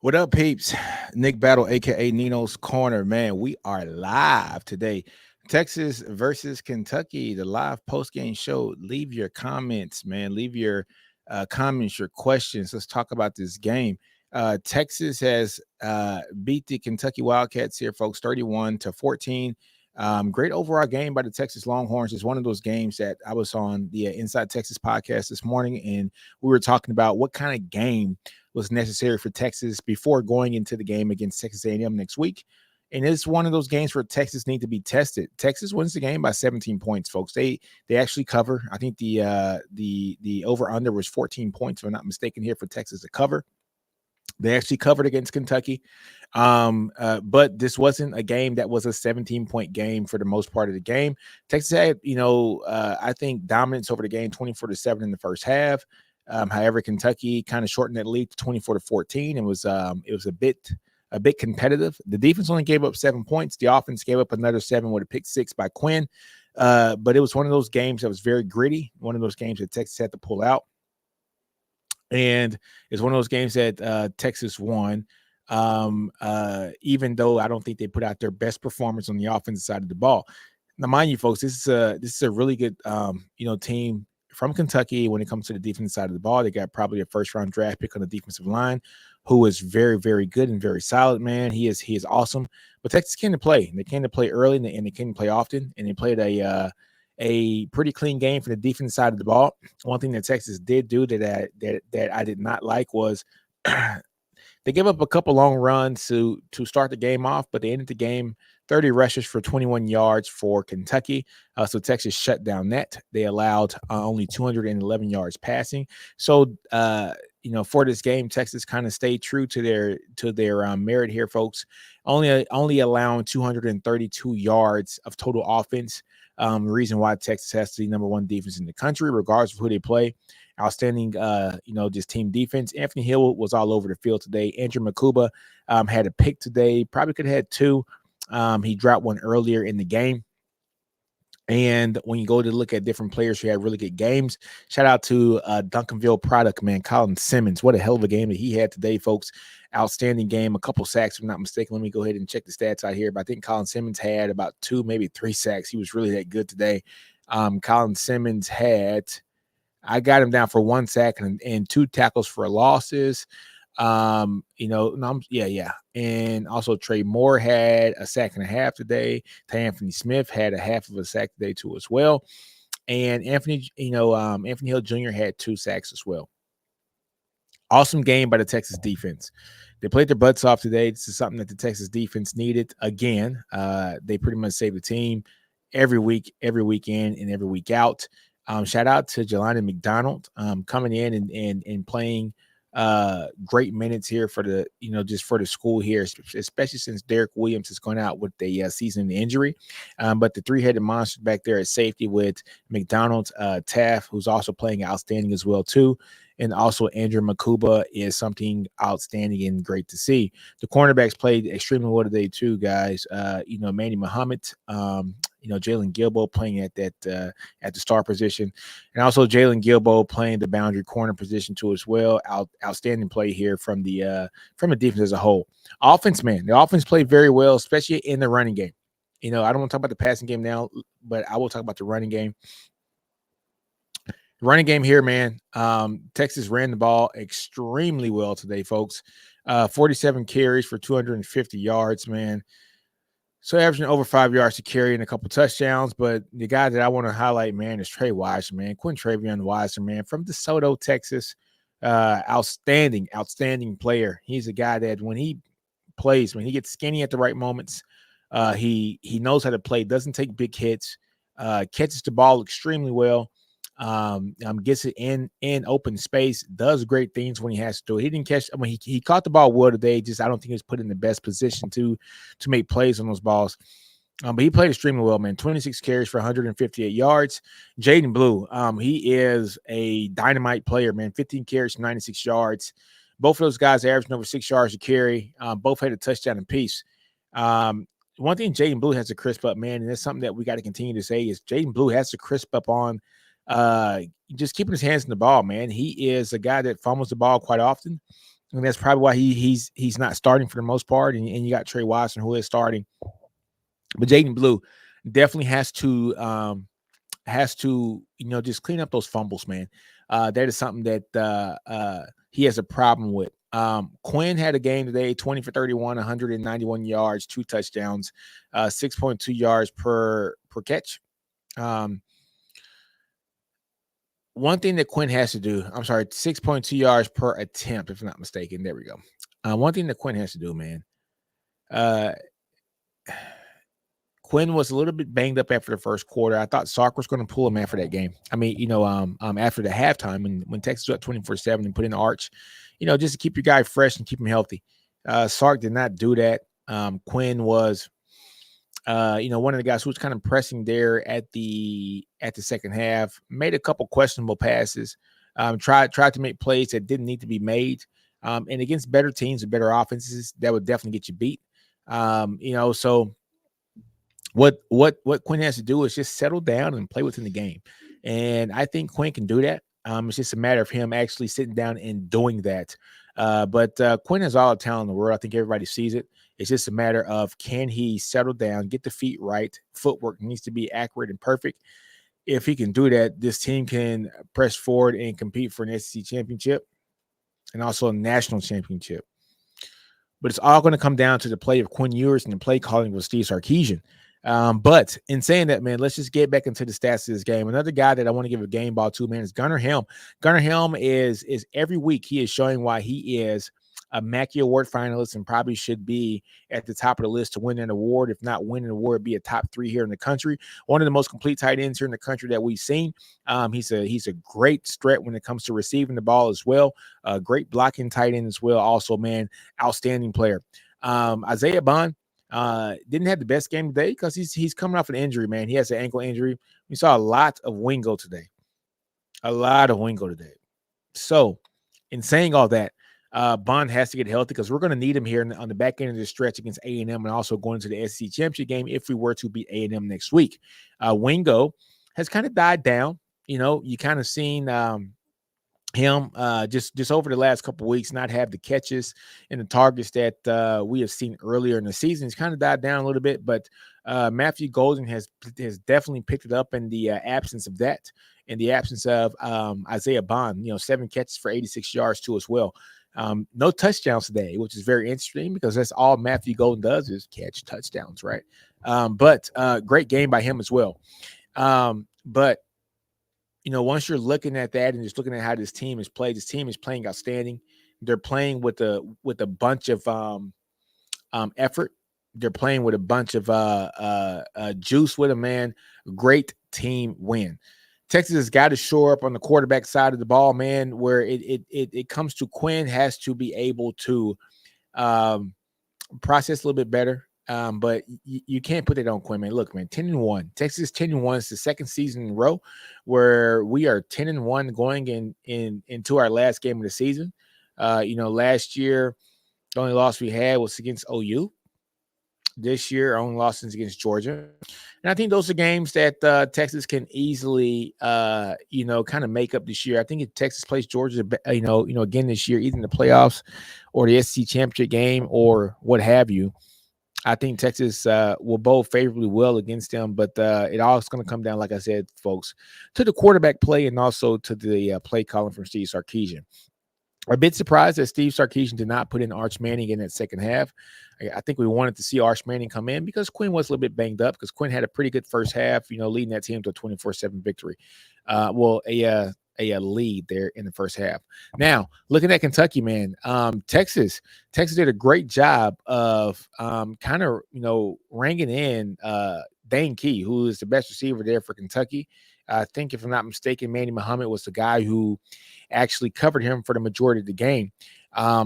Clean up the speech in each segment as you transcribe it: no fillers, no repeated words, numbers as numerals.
What up, peeps? Nick Battle, aka Ninos Corner. Man, we are live today. Texas versus Kentucky, the live post-game show. Leave your comments, man. Leave your comments, your questions. Let's talk about this game. Texas has beat the Kentucky Wildcats here, folks, 31-14. Great overall game by the Texas Longhorns. It's one of those games that I was on the Inside Texas podcast this morning, and we were talking about what kind of game was necessary for Texas before going into the game against Texas A&M next week. And it's one of those games where Texas need to be tested. Texas wins the game by 17 points, folks. They actually cover. I think the over under was 14 points, if I'm not mistaken, here for Texas to cover. They actually covered against Kentucky. But this wasn't a game that was a 17-point game for the most part of the game. Texas had, I think dominance over the game, 24-7 in the first half. However, Kentucky kind of shortened that lead to 24-14 and it was a bit competitive. The defense only gave up 7 points. The offense gave up another 7 with a pick 6 by Quinn. But it was one of those games that was very gritty, one of those games that Texas had to pull out. And it's one of those games that Texas won, even though I don't think they put out their best performance on the offensive side of the ball. Now, mind you, folks, this is a really good team from Kentucky when it comes to the defensive side of the ball. They got probably a first-round draft pick on the defensive line, who is very, very good and very solid, man. He is awesome. But Texas came to play. They came to play early and they came to play often, and they played a pretty clean game for the defense side of the ball. One thing that Texas did do that I did not like was they gave up a couple long runs to start the game off, but they ended the game 30 rushes for 21 yards for Kentucky. So Texas shut down that. They allowed only 211 yards passing. So for this game, Texas kind of stayed true to their merit here, folks. Only allowing 232 yards of total offense. The reason why Texas has the number one defense in the country, regardless of who they play. Outstanding, just team defense. Anthony Hill was all over the field today. Andrew Makuba had a pick today. Probably could have had 2. He dropped one earlier in the game. And when you go to look at different players who had really good games, shout out to Duncanville product, man, Colin Simmons. What a hell of a game that he had today, folks. Outstanding game, a couple sacks, if I'm not mistaken. Let me go ahead and check the stats out here. But I think Colin Simmons had about 2, maybe 3 sacks. He was really that good today. Colin Simmons I got him down for 1 sack and 2 tackles for losses. And also Trey Moore had a sack and a half today. Anthony Smith had a half of a sack today too as well. And Anthony Hill Jr. had 2 sacks as well. Awesome game by the Texas defense. They played their butts off today. This is something that the Texas defense needed. Again, they pretty much saved the team every week, every weekend, and every week out. Shout out to Jelani McDonald coming in and playing great minutes here for the just for the school here, especially since Derek Williams is going out with a season injury. But the 3-headed monster back there at safety with McDonald, Taft, who's also playing outstanding as well too, and also Andrew Makuba is something outstanding and great to see. The cornerbacks played extremely well today too, guys. Manny Muhammad, Jalen Gilbo playing at the star position, and also Jalen Gilbo playing the boundary corner position too as well. Outstanding play here from the defense as a whole. Offense, man, the offense played very well, especially in the running game. I don't want to talk about the passing game now, but I will talk about the running game. Running game here, man. Texas ran the ball extremely well today, folks. 47 carries for 250 yards, man. So averaging over 5 yards to carry and a couple touchdowns. But the guy that I want to highlight, man, is Trey Weiser, man. Quintravion Weiser, man, from DeSoto, Texas. Outstanding player. He's a guy that when he plays, when he gets skinny at the right moments, he knows how to play, doesn't take big hits, catches the ball extremely well. Gets it in open space, does great things when he has to do it. He didn't catch, he caught the ball well today. Just I don't think he was put in the best position to make plays on those balls. But he played extremely well, man. 26 carries for 158 yards. Jaden Blue, he is a dynamite player, man. 15 carries for 96 yards. Both of those guys averaging over 6 yards a carry. Both had a touchdown apiece. One thing Jaden Blue has to crisp up, man, and that's something that we got to continue to say, is Jaden Blue has to crisp up on just keeping his hands in the ball, man. He is a guy that fumbles the ball quite often. And that's probably why he's not starting for the most part. And you got Trey Watson, who is starting. But Jaden Blue definitely has to, just clean up those fumbles, man. That is something that he has a problem with. Quinn had a game today, 20 for 31, 191 yards, 2 touchdowns, 6.2 yards per catch. One thing that Quinn has to do, 6.2 yards per attempt, if I'm not mistaken. There we go. One thing that Quinn has to do, man. Quinn was a little bit banged up after the first quarter. I thought Sark was going to pull him after that game. I mean, after the halftime when Texas was up 24-7 and put in Arch, just to keep your guy fresh and keep him healthy. Sark did not do that. Quinn was, one of the guys who was kind of pressing there at the second half, made a couple questionable passes, tried to make plays that didn't need to be made. And against better teams and better offenses, that would definitely get you beat. So what Quinn has to do is just settle down and play within the game. And I think Quinn can do that. It's just a matter of him actually sitting down and doing that. But Quinn has all the talent in the world. I think everybody sees it. It's just a matter of, can he settle down, get the feet right? Footwork needs to be accurate and perfect. If he can do that, this team can press forward and compete for an SEC championship and also a national championship. But it's all going to come down to the play of Quinn Ewers and the play calling with Steve Sarkisian. But in saying that, man, let's just get back into the stats of this game. Another guy that I want to give a game ball to, man, is Gunnar Helm. Gunnar Helm is every week he is showing why he is a Mackey Award finalist and probably should be at the top of the list to win an award. If not win an award, be a top 3 here in the country. One of the most complete tight ends here in the country that we've seen. He's a great threat when it comes to receiving the ball as well. Great blocking tight end as well. Also, man, outstanding player. Isaiah Bond didn't have the best game today because he's coming off an injury, man. He has an ankle injury. We saw a lot of Wingo today. So, in saying all that, Bond has to get healthy because we're going to need him here on the back end of the stretch against A&M and also going into the SEC championship game if we were to beat A&M next week. Wingo has kind of died down. You kind of seen him just over the last couple of weeks not have the catches and the targets that we have seen earlier in the season. It's kind of died down a little bit, but Matthew Golden has definitely picked it up in the absence of that, in the absence of Isaiah Bond. 7 catches for 86 yards too as well. No touchdowns today, which is very interesting because that's all Matthew Golden does is catch touchdowns, right? But great game by him as well. But once you're looking at that and just looking at how this team is playing outstanding. They're playing with a bunch of effort. They're playing with a bunch of juice with a man. Great team win. Texas has got to shore up on the quarterback side of the ball, man, where it comes to Quinn has to be able to process a little bit better. But you can't put it on Quinn, man. Look, man, 10-1. Texas 10-1 is the second season in a row where we are 10-1 going into our last game of the season. Last year, the only loss we had was against OU. This year, our only losses against Georgia. And I think those are games that Texas can easily, kind of make up this year. I think if Texas plays Georgia, again this year, either in the playoffs or the SEC championship game or what have you, I think Texas will bowl favorably well against them, but it all is going to come down, like I said, folks, to the quarterback play and also to the play calling from Steve Sarkisian. A bit surprised that Steve Sarkisian did not put in Arch Manning in that second half. I think we wanted to see Arch Manning come in because Quinn was a little bit banged up because Quinn had a pretty good first half, leading that team to a 24-7 victory. A lead there in the first half. Now, looking at Kentucky, man, Texas did a great job of kind of, ringing in Dane Key, who is the best receiver there for Kentucky. I think, if I'm not mistaken, Manny Muhammad was the guy who actually covered him for the majority of the game.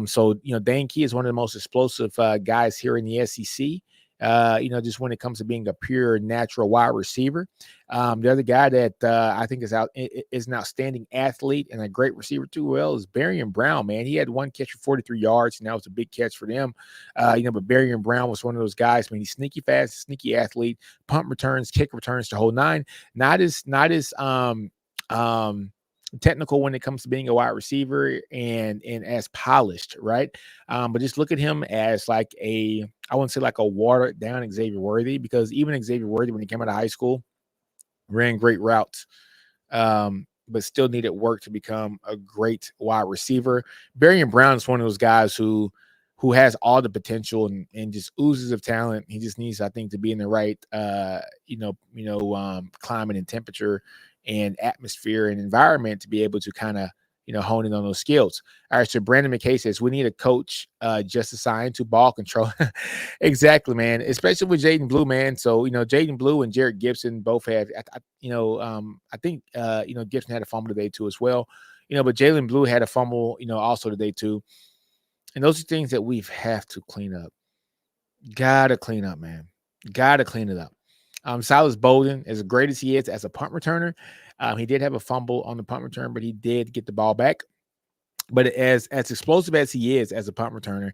So, Dane Key is one of the most explosive guys here in the SEC. Just when it comes to being a pure natural wide receiver. The other guy that I think is an outstanding athlete and a great receiver too well is Berrien Brown, man. He had 1 catch for 43 yards, and that was a big catch for them. But Berrien Brown was one of those guys, man. He's sneaky fast, sneaky athlete, punt returns, kick returns, the whole nine. Not as technical when it comes to being a wide receiver and as polished, right? But just look at him as like I wouldn't say like a watered down Xavier Worthy, because even Xavier Worthy, when he came out of high school, ran great routes, but still needed work to become a great wide receiver. Barian Brown is one of those guys who has all the potential and just oozes of talent. He just needs, I think, to be in the right climate and temperature and atmosphere and environment to be able to kind of hone in on those skills. All right, so Brandon McKay says we need a coach just assigned to ball control. Exactly, man. Especially with Jaden Blue, man. So Jaden Blue and Jared Gibson both have. I think Gibson had a fumble today too as well. But Jalen Blue had a fumble, also today too. And those are things that we have to clean up. Gotta clean up, man. Gotta clean it up. Silas Bolden, as great as he is as a punt returner, he did have a fumble on the punt return, but he did get the ball back. But as explosive as he is as a punt returner,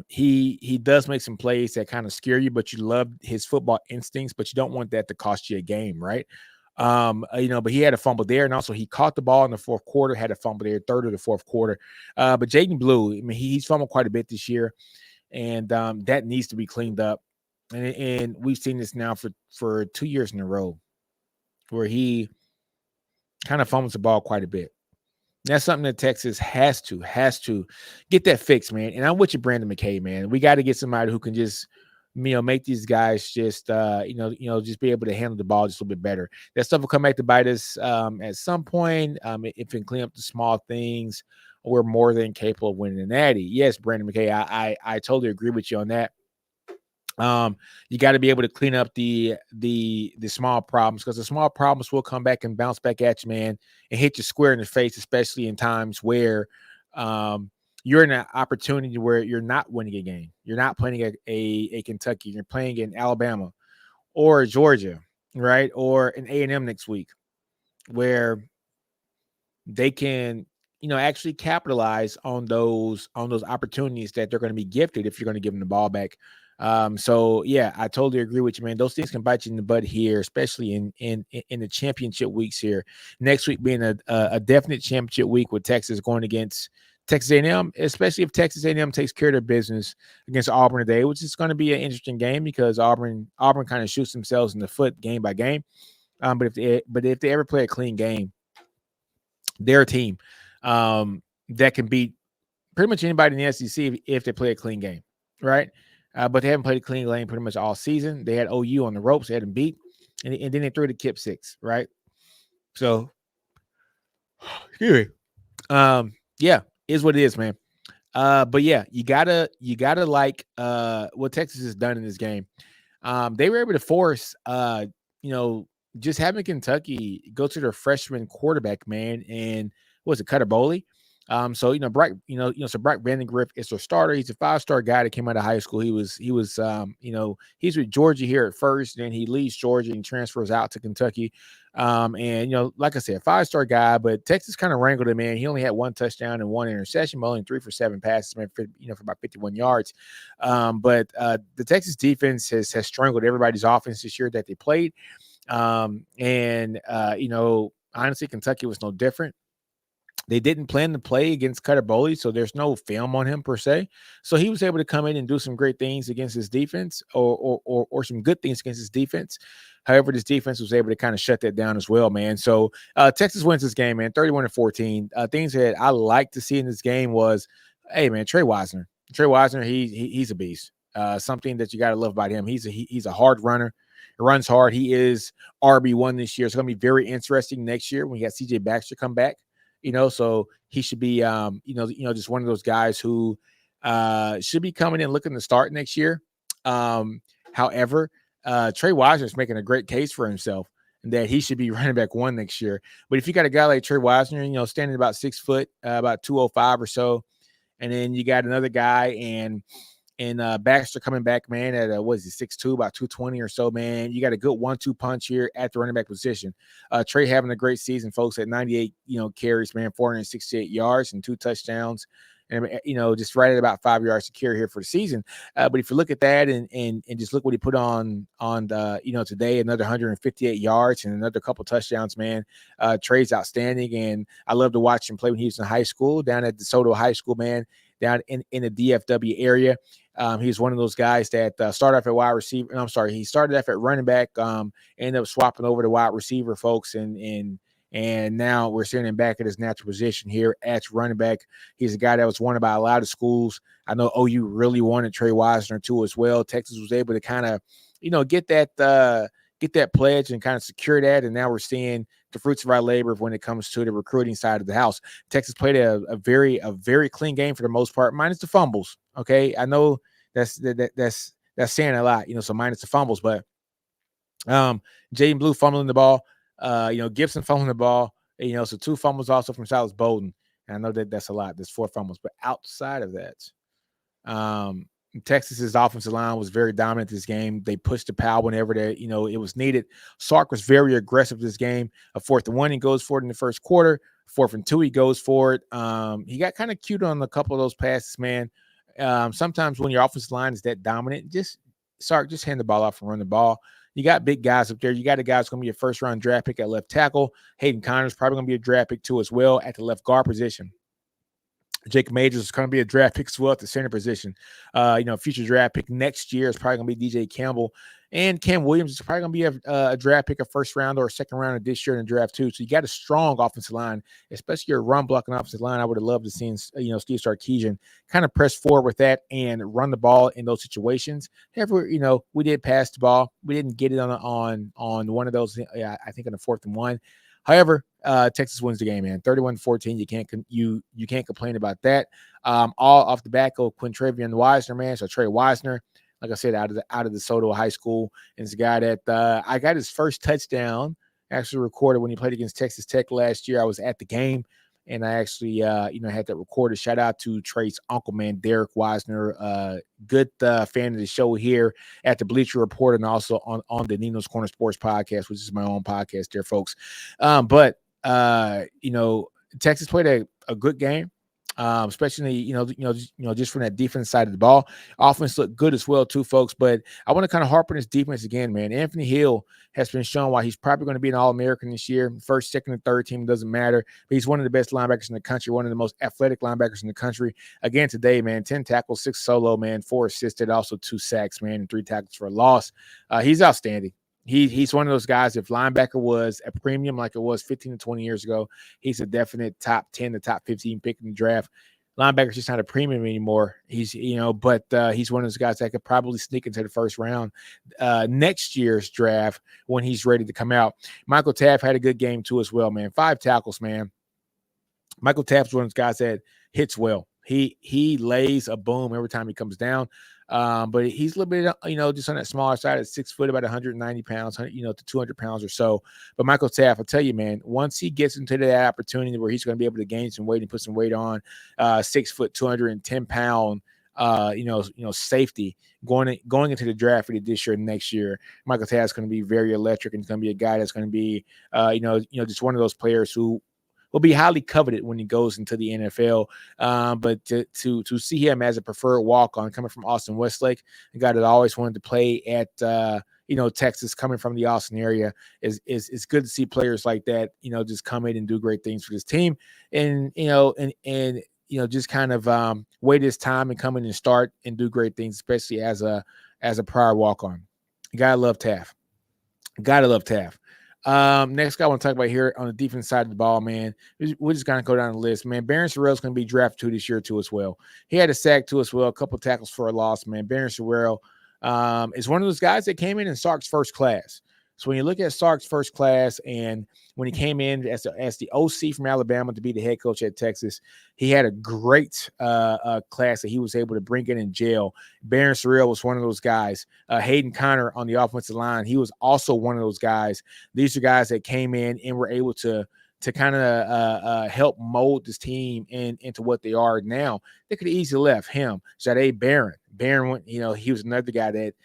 he does make some plays that kind of scare you, but you love his football instincts, but you don't want that to cost you a game, right? But he had a fumble there, and also he caught the ball in the fourth quarter, had a fumble there, third or the fourth quarter. But Jaden Blue, I mean, he's fumbled quite a bit this year, and that needs to be cleaned up. And we've seen this now for 2 years in a row, where he kind of fumbles the ball quite a bit. That's something that Texas has to get that fixed, man. And I'm with you, Brandon McKay, man. We got to get somebody who can just, make these guys just, just be able to handle the ball just a little bit better. That stuff will come back to bite us at some point. If we can clean up the small things, we're more than capable of winning an Natty. Yes, Brandon McKay, I totally agree with you on that. You got to be able to clean up the small problems, because the small problems will come back and bounce back at you, man, and hit you square in the face, especially in times where you're in an opportunity where you're not winning a game. You're not playing a Kentucky. You're playing in Alabama or Georgia, right? Or an A&M next week, where they can actually capitalize on those opportunities that they're going to be gifted if you're going to give them the ball back. So yeah, I totally agree with you, man. Those things can bite you in the butt here, especially in the championship weeks here. Next week being a definite championship week with Texas going against Texas A&M, especially if Texas A&M takes care of their business against Auburn today, which is going to be an interesting game because Auburn kind of shoots themselves in the foot game by game. But if they ever play a clean game, they're a team that can beat pretty much anybody in the SEC if they play a clean game, right? But they haven't played a clean game pretty much all season. They had OU on the ropes, they had them beat, and then they threw the Kip 6, right? So, excuse me. Yeah, is what it is, man. But yeah, you gotta like what Texas has done in this game. They were able to force just having Kentucky go to their freshman quarterback, man, and what was it, Cutter Boley? So Brock Vandegrift is their starter. He's a 5-star guy that came out of high school. He's with Georgia here at first, then he leaves Georgia and transfers out to Kentucky. Like I said, 5-star guy, but Texas kind of wrangled him, man. He only had 1 touchdown and 1 interception, but only 3 for 7 passes, man, for about 51 yards. But the Texas defense has strangled everybody's offense this year that they played. Honestly, Kentucky was no different. They didn't plan to play against Cutter Boley, so there's no film on him per se. So he was able to come in and do some great things against his defense, or some good things against his defense. However, this defense was able to kind of shut that down as well, man. So Texas wins this game, man, 31-14. Things that I like to see in this game was, hey, man, Trey Wisner. He's a beast. Something that you got to love about him. He's a hard runner. He runs hard. He is RB1 this year. It's going to be very interesting next year when you got CJ Baxter come back. So he should be, just one of those guys who should be coming in looking to start next year. However, Trey Wisner is making a great case for himself and that he should be running back 1 next year. But if you got a guy like Trey Wisner, standing about 6 foot, about 205 or so, and then you got another guy and Baxter coming back, man, at 6'2", about 220 or so, man. You got a good 1-2 punch here at the running back position. Trey having a great season, folks, at 98, carries, man, 468 yards and 2 touchdowns. and just right at about 5 yards to carry here for the season. But if you look at that and just look what he put on today, another 158 yards and another couple touchdowns, man. Trey's outstanding, and I love to watch him play when he was in high school down at DeSoto High School, man, down in the DFW area. He was one of those guys that started off at wide receiver. I'm sorry, he started off at running back, ended up swapping over to wide receiver, folks, and now we're seeing him back at his natural position here at running back. He's a guy that was wanted by a lot of schools. I know OU really wanted Trey Wisner too as well. Texas was able to kind of, get that pledge and kind of secure that, and now we're seeing the fruits of our labor when it comes to the recruiting side of the house. Texas played a very clean game for the most part, minus the fumbles. Okay, I know that's saying a lot, so minus the fumbles, but Jaden Blue fumbling the ball, Gibson fumbling the ball, so 2 fumbles also from Silas Bowden. And I know that's a lot. There's 4 fumbles, but outside of that, Texas's offensive line was very dominant this game. They pushed the power whenever it was needed. Sark was very aggressive this game. A 4th and 1, he goes for it in the first quarter. 4th and 2, he goes for it. He got kind of cute on a couple of those passes, man. Sometimes when your offensive line is that dominant, Sark, just hand the ball off and run the ball. You got big guys up there. You got a guy who's going to be a first-round draft pick at left tackle. Hayden Connor's probably going to be a draft pick too as well at the left guard position. Jake Majors is going to be a draft pick as well at the center position. Future draft pick next year is probably going to be DJ Campbell. And Cam Williams is probably going to be a draft pick, a first round or a second round of this year in the draft too. So you got a strong offensive line, especially your run blocking offensive line. I would have loved to see, Steve Sarkisian kind of press forward with that and run the ball in those situations. However, we did pass the ball. We didn't get it on one of those. I think on the 4th and 1. However, Texas wins the game, man. 31-14. You can't complain about that. All off the back of Quintravion Wisner, man. So Trey Wisner, like I said, out of the DeSoto High School, and it's a guy that I got his first touchdown actually recorded when he played against Texas Tech last year. I was at the game, and I actually had that recorded. Shout out to Trey's uncle, man, Derek Wisner, good fan of the show here at the Bleacher Report and also on the NinosCorner Sports Podcast, which is my own podcast there, folks. But Texas played a good game. Especially, just from that defense side of the ball. Offense looked good as well, too, folks. But I want to kind of harp on this defense again, man. Anthony Hill has been shown why he's probably going to be an All-American this year. First, second, and third team, doesn't matter. But he's one of the best linebackers in the country, one of the most athletic linebackers in the country. Again, today, man, 10 tackles, 6 solo, man, 4 assisted, also 2 sacks, man, and 3 tackles for a loss. He's outstanding. He's one of those guys, if linebacker was a premium like it was 15 to 20 years ago, he's a definite top 10 to top 15 pick in the draft. Linebacker's just not a premium anymore. But he's one of those guys that could probably sneak into the first round next year's draft when he's ready to come out. Michael Taft had a good game too as well, man. 5 tackles, man. Michael Taft's one of those guys that hits well. He lays a boom every time he comes down. But he's a little bit, just on that smaller side at 6 foot, about 190 pounds, to 200 pounds or so. But Michael Taft, I'll tell you, man, once he gets into that opportunity where he's going to be able to gain some weight and put some weight on, 6 foot, 210 pound, safety going into the draft for this year and next year, Michael Taft is going to be very electric and he's going to be a guy that's going to be, just one of those players who will be highly coveted when he goes into the NFL. But to see him as a preferred walk-on coming from Austin Westlake, a guy that always wanted to play at Texas, coming from the Austin area, is good to see players like that, just come in and do great things for this team, and just kind of wait his time and come in and start and do great things, especially as a prior walk-on. You gotta love Taft. Next guy I want to talk about here on the defense side of the ball, man. We're just going to go down the list, man. Barron Sorrell's going to be drafted 2 this year too as well. He had a sack too as well, a couple tackles for a loss, man. Barron Sorrell is one of those guys that came in Sark's first class. So when you look at Sark's first class and when he came in as the OC from Alabama to be the head coach at Texas, he had a great class that he was able to bring in jail. Barron Sorrell was one of those guys. Hayden Conner on the offensive line, he was also one of those guys. These are guys that came in and were able to kind of help mold this team into what they are now. They could have easily left him. Jahdae Barron. Barron went, he was another guy that,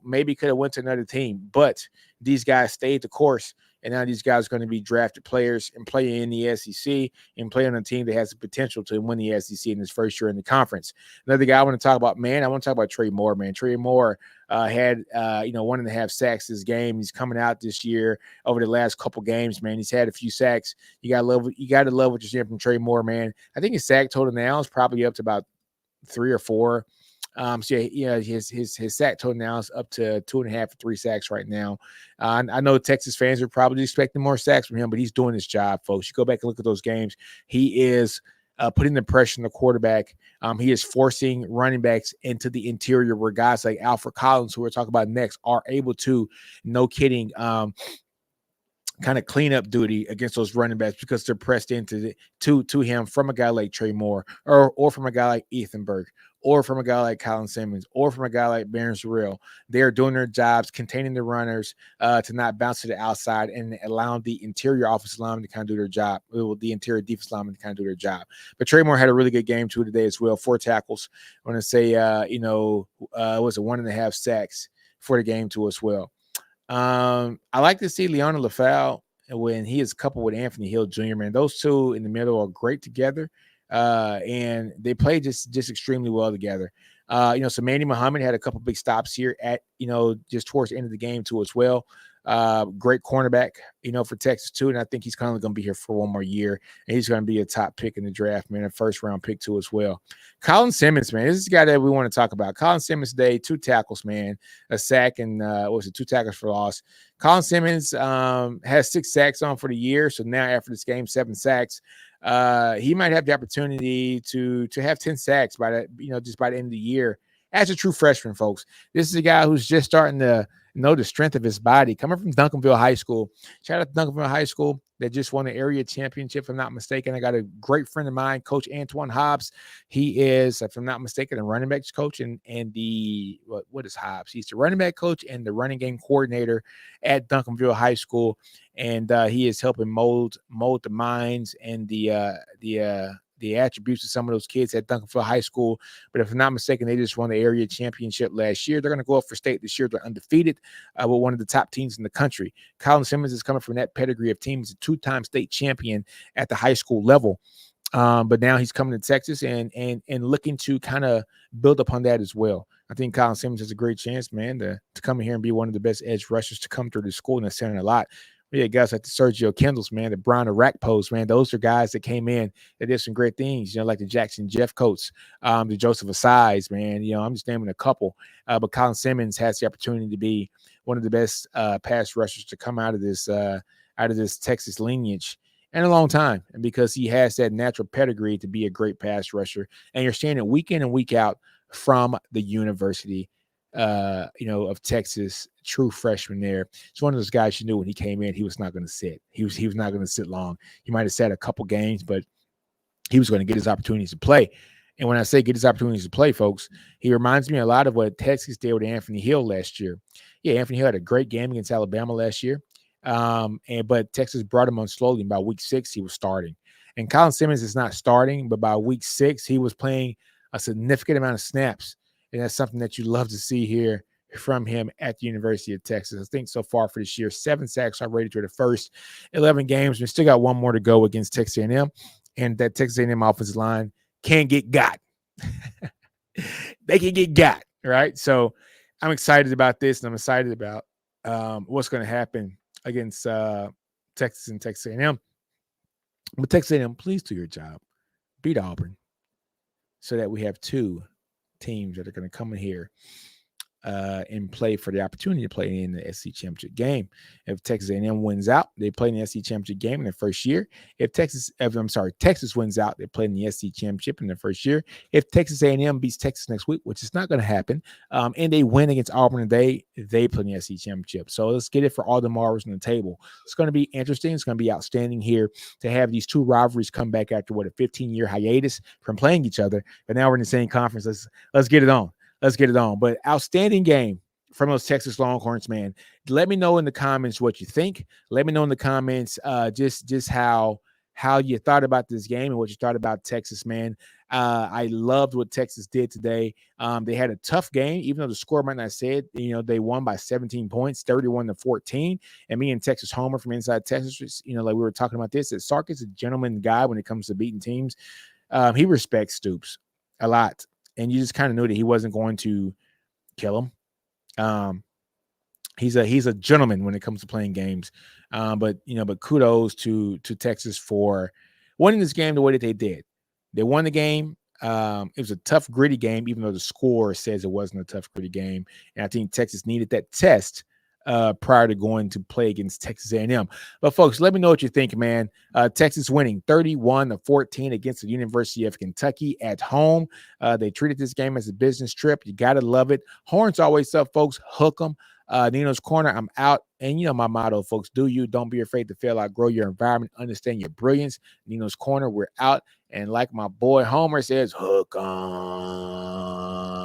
maybe could have went to another team, but these guys stayed the course and now these guys are going to be drafted players and play in the SEC and play on a team that has the potential to win the SEC in his first year in the conference. Another guy I want to talk about, man, I want to talk about Trey Moore, man. Trey Moore had 1.5 sacks this game. He's coming out this year over the last couple games, man. He's had a few sacks. You got to love what you're seeing from Trey Moore, man. I think his sack total now is probably up to about 3 or 4. So yeah, his sack total now is up to 2.5 or 3 sacks right now. I know Texas fans are probably expecting more sacks from him, but he's doing his job, folks. You go back and look at those games. He is putting the pressure on the quarterback. He is forcing running backs into the interior where guys like Alfred Collins, who we're talking about next, are able to, no kidding, kind of cleanup duty against those running backs because they're pressed into to him from a guy like Trey Moore or from a guy like Ethan Burke or from a guy like Colin Simmons or from a guy like Baron Zarrell. They're doing their jobs, containing the runners to not bounce to the outside and allowing the interior offensive lineman to kind of do their job, the interior defensive lineman to kind of do their job. But Trey Moore had a really good game too today as well. 4 tackles. I want to say, was it 1.5 sacks for the game too as well. I like to see Leona LaFau when he is coupled with Anthony Hill Jr., man. Those two in the middle are great together. And they play just extremely well together. So Manny Muhammad had a couple big stops here at, just towards the end of the game too as well. Great cornerback, for Texas too. And I think he's kind of going to be here for one more year. And he's going to be a top pick in the draft, man, a first round pick too as well. Colin Simmons, man, this is the guy that we want to talk about. Colin Simmons today, 2 tackles, man, a sack and 2 tackles for loss. Colin Simmons has 6 sacks on for the year. So now after this game, 7 sacks. He might have the opportunity to have 10 sacks by the, just by the end of the year as a true freshman, folks. This is a guy who's just starting to know the strength of his body, coming from Duncanville High School. Shout out to Duncanville High School that just won the area championship, if I'm not mistaken. I got a great friend of mine, Coach Antoine Hobbs. He is, if I'm not mistaken, a running backs coach and the what is Hobbs? He's the running back coach and the running game coordinator at Duncanville High School, and he is helping mold the minds and the attributes of some of those kids at Duncanville High School. But if I'm not mistaken, they just won the area championship last year. They're going to go up for state this year. They're undefeated with one of the top teams in the country. Colin Simmons is coming from that pedigree of teams, a 2-time state champion at the high school level. But now he's coming to Texas and looking to kind of build upon that as well. I think Colin Simmons has a great chance, man, to come in here and be one of the best edge rushers to come through the school, and that's saying a lot. Yeah, guys like the Sergio Kendalls, man, the Brian Arakpos, man, those are guys that came in that did some great things, like the Jackson Jeffcoats, the Joseph Asai's, man. I'm just naming a couple. But Colin Simmons has the opportunity to be one of the best pass rushers to come out of this Texas lineage in a long time, and because he has that natural pedigree to be a great pass rusher. And you're seeing it week in and week out from the University of Texas, true freshman there. It's one of those guys you knew when he came in, he was not going to sit. He was not going to sit long. He might have sat a couple games, but he was going to get his opportunities to play. And when I say get his opportunities to play, folks, he reminds me a lot of what Texas did with Anthony Hill last year. Yeah, Anthony Hill had a great game against Alabama last year. But Texas brought him on slowly. And by week 6, he was starting. And Colin Simmons is not starting, but by week 6, he was playing a significant amount of snaps. And that's something that you love to see here from him at the University of Texas. I think so far for this year, 7 sacks already through the first 11 games. We still got one more to go against Texas A&M, and that Texas A&M offensive line can get got. They can get got, right? So I'm excited about this, and I'm excited about what's going to happen against Texas and Texas A&M. But Texas A&M, please do your job. Beat Auburn so that we have 2 teams that are going to come in here and play for the opportunity to play in the SEC championship game. If Texas A&M wins out, they play in the SEC championship game in their first year. Texas wins out, they play in the SEC championship in their first year. If Texas A&M beats Texas next week, which is not going to happen, and they win against Auburn today, they play in the SEC championship. So let's get it for all the marbles on the table. It's going to be interesting. It's going to be outstanding here to have these 2 rivalries come back after a 15-year hiatus from playing each other. But now we're in the same conference. Let's get it on. Let's get it on. But outstanding game from those Texas Longhorns, man. Let me know in the comments what you think. Let me know in the comments just how how you thought about this game and what you thought about Texas, man. I loved what Texas did today. They had a tough game, even though the score might not say it. They won by 17 points, 31-14. And me and Texas Homer from inside Texas, like we were talking about this, that Sark is a gentleman guy when it comes to beating teams. He respects Stoops a lot, and you just kind of knew that he wasn't going to kill him. He's a gentleman when it comes to playing games. But kudos to Texas for winning this game the way that they did. They won the game. It was a tough, gritty game, even though the score says it wasn't a tough, gritty game. And I think Texas needed that test prior to going to play against Texas A&M. But folks, let me know what you think, man. Texas winning 31-14 against the University of Kentucky at home. They treated this game as a business trip. You got to love it. Horns always up, folks. Hook them. Nino's Corner, I'm out. And my motto, folks, don't be afraid to fail, outgrow your environment, understand your brilliance. Nino's Corner, we're out. And like my boy Homer says, hook on.